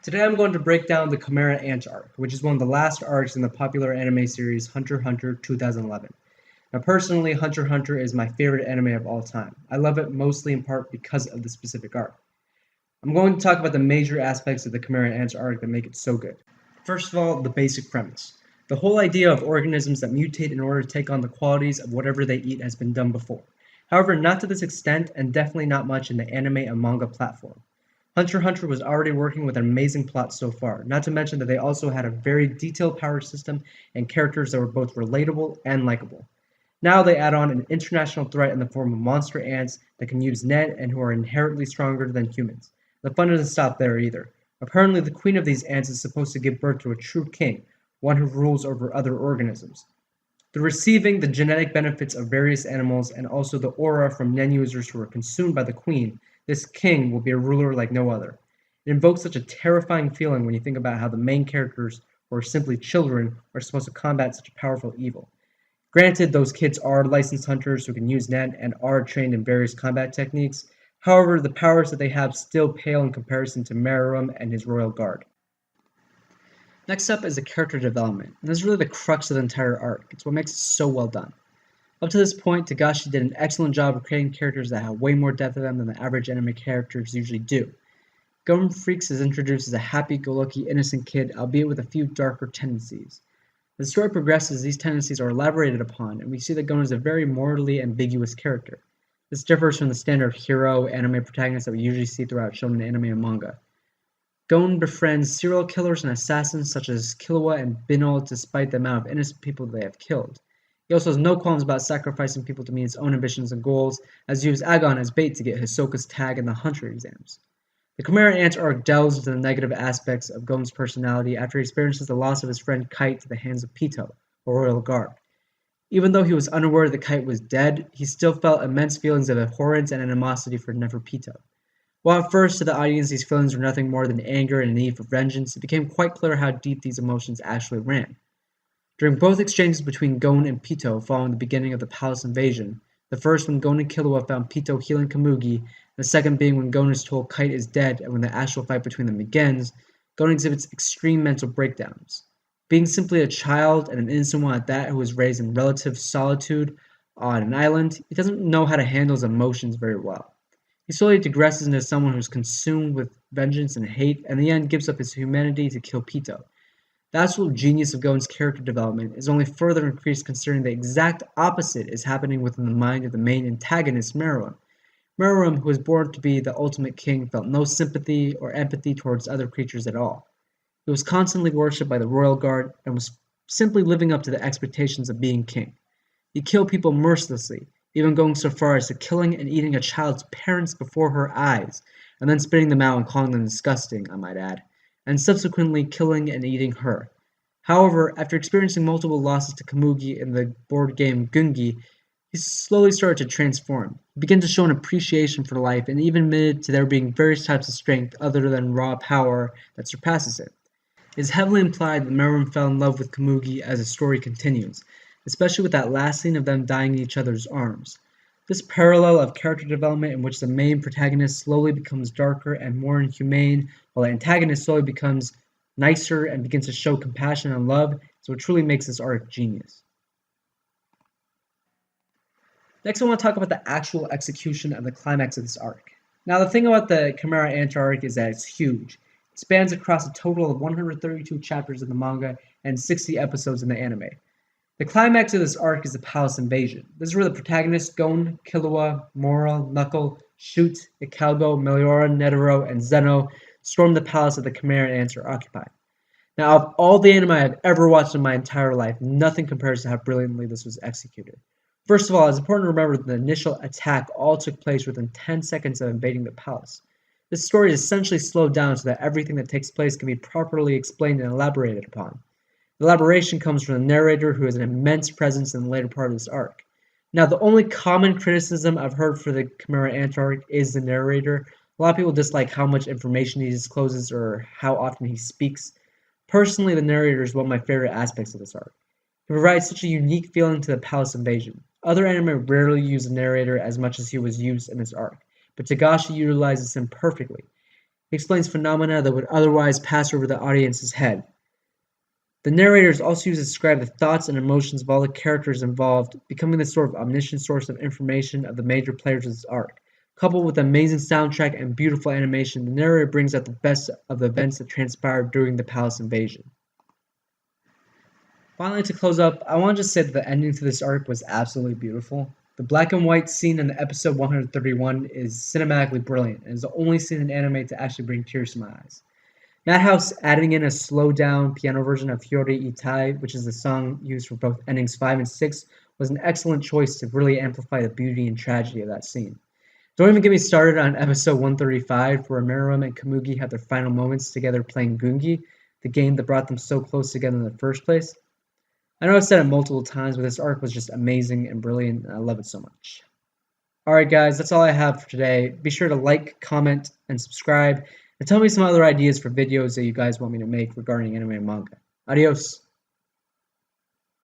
Today I'm going to break down the Chimera Ant Arc, which is one of the last arcs in the popular anime series Hunter x Hunter 2011. Now personally, Hunter x Hunter is my favorite anime of all time. I love it mostly in part because of the specific arc. I'm going to talk about the major aspects of the Chimera Ant Arc that make it so good. First of all, the basic premise. The whole idea of organisms that mutate in order to take on the qualities of whatever they eat has been done before. However, not to this extent, and definitely not much in the anime and manga platform. Hunter x Hunter was already working with an amazing plot so far, not to mention that they also had a very detailed power system and characters that were both relatable and likable. Now they add on an international threat in the form of monster ants that can use net and who are inherently stronger than humans. The fun doesn't stop there either. Apparently the queen of these ants is supposed to give birth to a true king, one who rules over other organisms. Through receiving the genetic benefits of various animals and also the aura from Nen users who are consumed by the queen, this king will be a ruler like no other. It invokes such a terrifying feeling when you think about how the main characters, who are simply children, are supposed to combat such a powerful evil. Granted, those kids are licensed hunters who can use Nen and are trained in various combat techniques. However, the powers that they have still pale in comparison to Meruem and his royal guard. Next up is the character development, and this is really the crux of the entire arc. It's what makes it so well done. Up to this point, Togashi did an excellent job of creating characters that have way more depth to them than the average anime characters usually do. Gon Freaks is introduced as a happy-go-lucky, innocent kid, albeit with a few darker tendencies. As the story progresses, these tendencies are elaborated upon, and we see that Gon is a very morally ambiguous character. This differs from the standard hero anime protagonist that we usually see throughout shonen anime and manga. Gon befriends serial killers and assassins such as Killua and Binol despite the amount of innocent people they have killed. He also has no qualms about sacrificing people to meet his own ambitions and goals, as he used Agon as bait to get Hisoka's tag in the Hunter exams. The Chimera Ant arc delves into the negative aspects of Gon's personality after he experiences the loss of his friend Kite to the hands of Pito, a royal guard. Even though he was unaware that Kite was dead, he still felt immense feelings of abhorrence and animosity for Neferpito. While at first to the audience these feelings were nothing more than anger and a need for vengeance, it became quite clear how deep these emotions actually ran. During both exchanges between Gon and Pito following the beginning of the palace invasion, the first when Gon and Killua found Pito healing Kamugi, and the second being when Gon is told Kite is dead and when the actual fight between them begins, Gon exhibits extreme mental breakdowns. Being simply a child and an innocent one at that who was raised in relative solitude on an island, he doesn't know how to handle his emotions very well. He slowly digresses into someone who's consumed with vengeance and hate, and in the end gives up his humanity to kill Pito. The absolute genius of Gon's character development is only further increased considering the exact opposite is happening within the mind of the main antagonist, Meruem. Meruem, who was born to be the ultimate king, felt no sympathy or empathy towards other creatures at all. He was constantly worshipped by the royal guard and was simply living up to the expectations of being king. He killed people mercilessly, even going so far as to killing and eating a child's parents before her eyes, and then spitting them out and calling them disgusting, I might add, and subsequently killing and eating her. However, after experiencing multiple losses to Kamugi in the board game Gungi, he slowly started to transform. He began to show an appreciation for life and even admitted to there being various types of strength other than raw power that surpasses it. It is heavily implied that Meruem fell in love with Kamugi as the story continues, especially with that last scene of them dying in each other's arms. This parallel of character development in which the main protagonist slowly becomes darker and more inhumane, while the antagonist slowly becomes nicer and begins to show compassion and love, is what truly makes this arc genius. Next I want to talk about the actual execution of the climax of this arc. Now the thing about the Chimera Ant arc is that it's huge. It spans across a total of 132 chapters in the manga and 60 episodes in the anime. The climax of this arc is the palace invasion. This is where the protagonists Gon, Killua, Mora, Knuckle, Shoot, Ikalgo, Meliora, Netero, and Zeno storm the palace that the Chimera Ants are occupying. Now, of all the anime I've ever watched in my entire life, nothing compares to how brilliantly this was executed. First of all, it's important to remember that the initial attack all took place within 10 seconds of invading the palace. This story is essentially slowed down so that everything that takes place can be properly explained and elaborated upon. The elaboration comes from the narrator, who has an immense presence in the later part of this arc. Now, the only common criticism I've heard for the Chimera Ant arc is the narrator. A lot of people dislike how much information he discloses or how often he speaks. Personally, the narrator is one of my favorite aspects of this arc. He provides such a unique feeling to the palace invasion. Other anime rarely use a narrator as much as he was used in this arc, but Togashi utilizes him perfectly. He explains phenomena that would otherwise pass over the audience's head. The narrator is also used to describe the thoughts and emotions of all the characters involved, becoming the sort of omniscient source of information of the major players of this arc. Coupled with amazing soundtrack and beautiful animation, the narrator brings out the best of the events that transpired during the palace invasion. Finally, to close up, I want to just say that the ending to this arc was absolutely beautiful. The black and white scene in episode 131 is cinematically brilliant and is the only scene in anime to actually bring tears to my eyes. Madhouse adding in a slowed down piano version of Fiori Itai, which is the song used for both endings 5 and 6, was an excellent choice to really amplify the beauty and tragedy of that scene. Don't even get me started on episode 135, where Meruem and Kamugi had their final moments together playing Gungi, the game that brought them so close together in the first place. I know I've said it multiple times, but this arc was just amazing and brilliant, and I love it so much. Alright guys, that's all I have for today. Be sure to like, comment, and subscribe, and tell me some other ideas for videos that you guys want me to make regarding anime and manga. Adios!